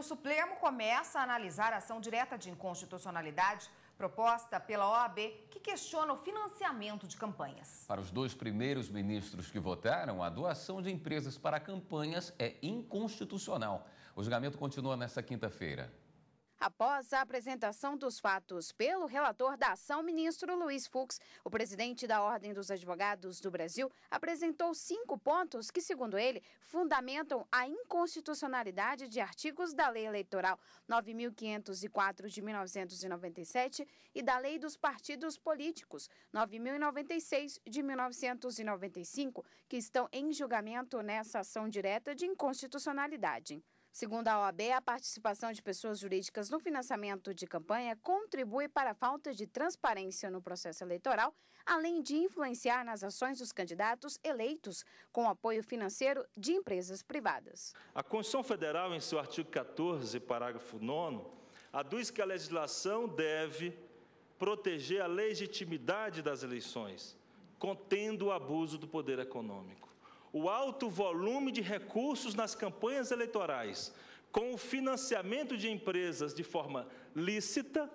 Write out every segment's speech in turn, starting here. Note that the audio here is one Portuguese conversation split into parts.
Supremo começa a analisar a ação direta de inconstitucionalidade proposta pela OAB, que questiona o financiamento de campanhas. Para os 2 primeiros ministros que votaram, a doação de empresas para campanhas é inconstitucional. O julgamento continua nesta quinta-feira. Após a apresentação dos fatos pelo relator da ação, ministro Luiz Fux, o presidente da Ordem dos Advogados do Brasil apresentou 5 pontos que, segundo ele, fundamentam a inconstitucionalidade de artigos da Lei Eleitoral 9.504 de 1997 e da Lei dos Partidos Políticos 9.096 de 1995, que estão em julgamento nessa ação direta de inconstitucionalidade. Segundo a OAB, a participação de pessoas jurídicas no financiamento de campanha contribui para a falta de transparência no processo eleitoral, além de influenciar nas ações dos candidatos eleitos com apoio financeiro de empresas privadas. A Constituição Federal, em seu artigo 14, parágrafo 9º, aduz que a legislação deve proteger a legitimidade das eleições, contendo o abuso do poder econômico. O alto volume de recursos nas campanhas eleitorais, com o financiamento de empresas de forma lícita,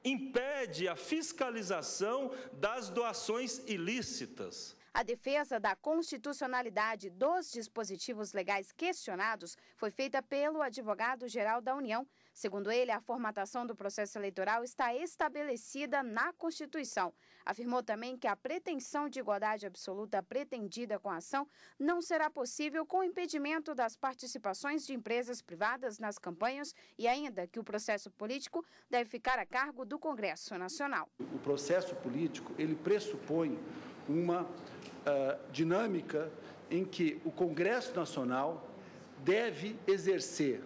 impede a fiscalização das doações ilícitas. A defesa da constitucionalidade dos dispositivos legais questionados foi feita pelo advogado-geral da União. Segundo ele, a formatação do processo eleitoral está estabelecida na Constituição. Afirmou também que a pretensão de igualdade absoluta pretendida com a ação não será possível com o impedimento das participações de empresas privadas nas campanhas e ainda que o processo político deve ficar a cargo do Congresso Nacional. O processo político, ele pressupõe uma dinâmica em que o Congresso Nacional deve exercer,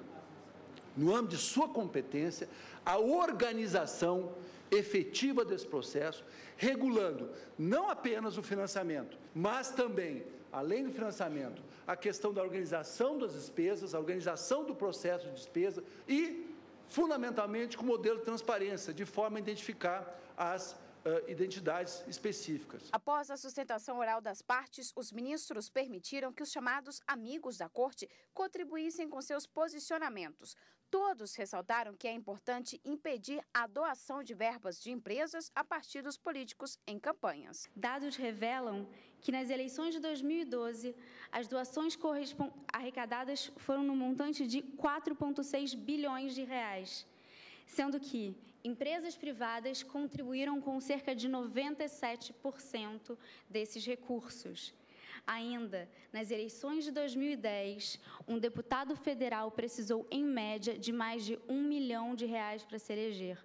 no âmbito de sua competência, a organização efetiva desse processo, regulando não apenas o financiamento, mas também, além do financiamento, a questão da organização das despesas, a organização do processo de despesa e, fundamentalmente, com o modelo de transparência, de forma a identificar as identidades específicas. Após a sustentação oral das partes, os ministros permitiram que os chamados amigos da corte contribuíssem com seus posicionamentos. Todos ressaltaram que é importante impedir a doação de verbas de empresas a partidos políticos em campanhas. Dados revelam que nas eleições de 2012, as doações arrecadadas foram no montante de 4,6 bilhões de reais. Sendo que empresas privadas contribuíram com cerca de 97% desses recursos. Ainda, nas eleições de 2010, um deputado federal precisou, em média, de mais de R$1 milhão para se eleger.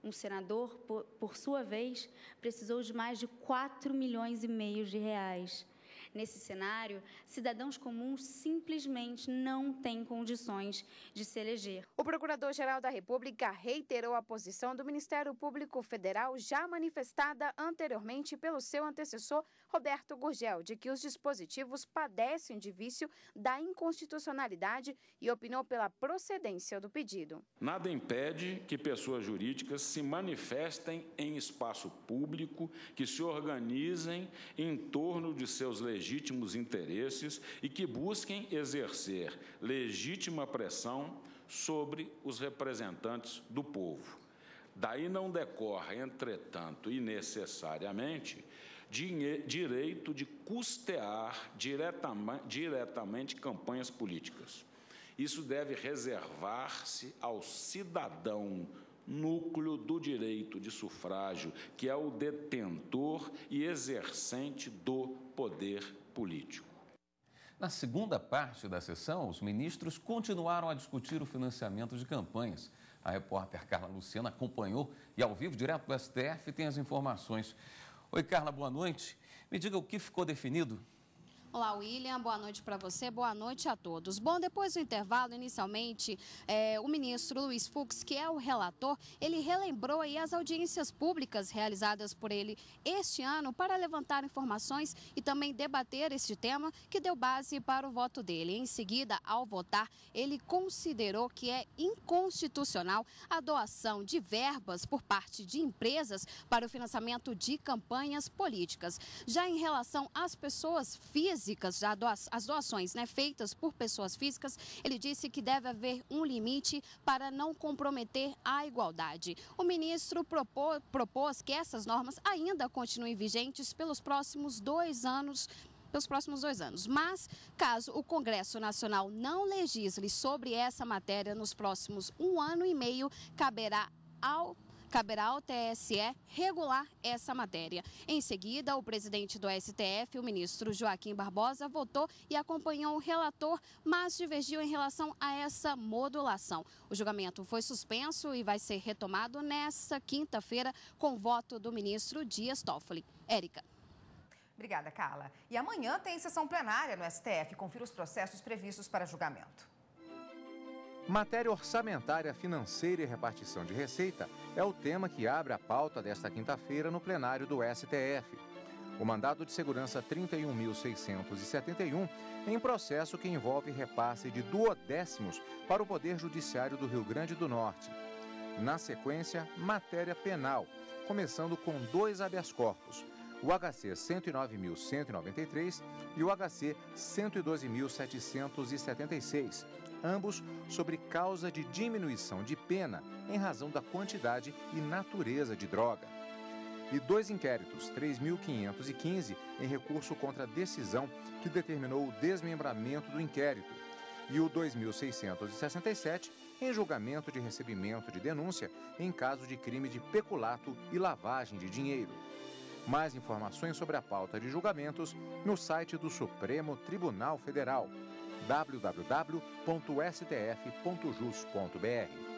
Um senador, por sua vez, precisou de mais de 4,5 milhões de reais. Nesse cenário, cidadãos comuns simplesmente não têm condições de se eleger. O Procurador-Geral da República reiterou a posição do Ministério Público Federal, já manifestada anteriormente pelo seu antecessor, Roberto Gurgel, de que os dispositivos padecem de vício da inconstitucionalidade e opinou pela procedência do pedido. Nada impede que pessoas jurídicas se manifestem em espaço público, que se organizem em torno de seus legítimos interesses e que busquem exercer legítima pressão sobre os representantes do povo. Daí não decorre, entretanto, e necessariamente, direito de custear diretamente campanhas políticas. Isso deve reservar-se ao cidadão, núcleo do direito de sufrágio, que é o detentor e exercente do poder político. Na segunda parte da sessão, os ministros continuaram a discutir o financiamento de campanhas. A repórter Carla Luciana acompanhou e, ao vivo, direto do STF, tem as informações. Oi, Carla, boa noite. Me diga o que ficou definido. Olá, William. Boa noite para você. Boa noite a todos. Bom, depois do intervalo, inicialmente, o ministro Luiz Fux, que é o relator, ele relembrou aí as audiências públicas realizadas por ele este ano para levantar informações e também debater este tema que deu base para o voto dele. Em seguida, ao votar, ele considerou que é inconstitucional a doação de verbas por parte de empresas para o financiamento de campanhas políticas. Já em relação às pessoas físicas, básicas, as doações, né, feitas por pessoas físicas, ele disse que deve haver um limite para não comprometer a igualdade. O ministro propôs que essas normas ainda continuem vigentes pelos próximos 2 anos. Mas, caso o Congresso Nacional não legisle sobre essa matéria nos próximos 1 ano e meio, caberá ao TSE regular essa matéria. Em seguida, o presidente do STF, o ministro Joaquim Barbosa, votou e acompanhou o relator, mas divergiu em relação a essa modulação. O julgamento foi suspenso e vai ser retomado nesta quinta-feira com voto do ministro Dias Toffoli. Érica. Obrigada, Carla. E amanhã tem sessão plenária no STF. Confira os processos previstos para julgamento. Matéria orçamentária, financeira e repartição de receita é o tema que abre a pauta desta quinta-feira no plenário do STF. O mandado de segurança 31.671 em processo que envolve repasse de 2/10 para o Poder Judiciário do Rio Grande do Norte. Na sequência, matéria penal, começando com 2 habeas corpus, o HC 109.193 e o HC 112.776, ambos sobre causa de diminuição de pena em razão da quantidade e natureza de droga. E 2 inquéritos, 3.515 em recurso contra a decisão que determinou o desmembramento do inquérito e o 2.667 em julgamento de recebimento de denúncia em caso de crime de peculato e lavagem de dinheiro. Mais informações sobre a pauta de julgamentos no site do Supremo Tribunal Federal, www.stf.jus.br.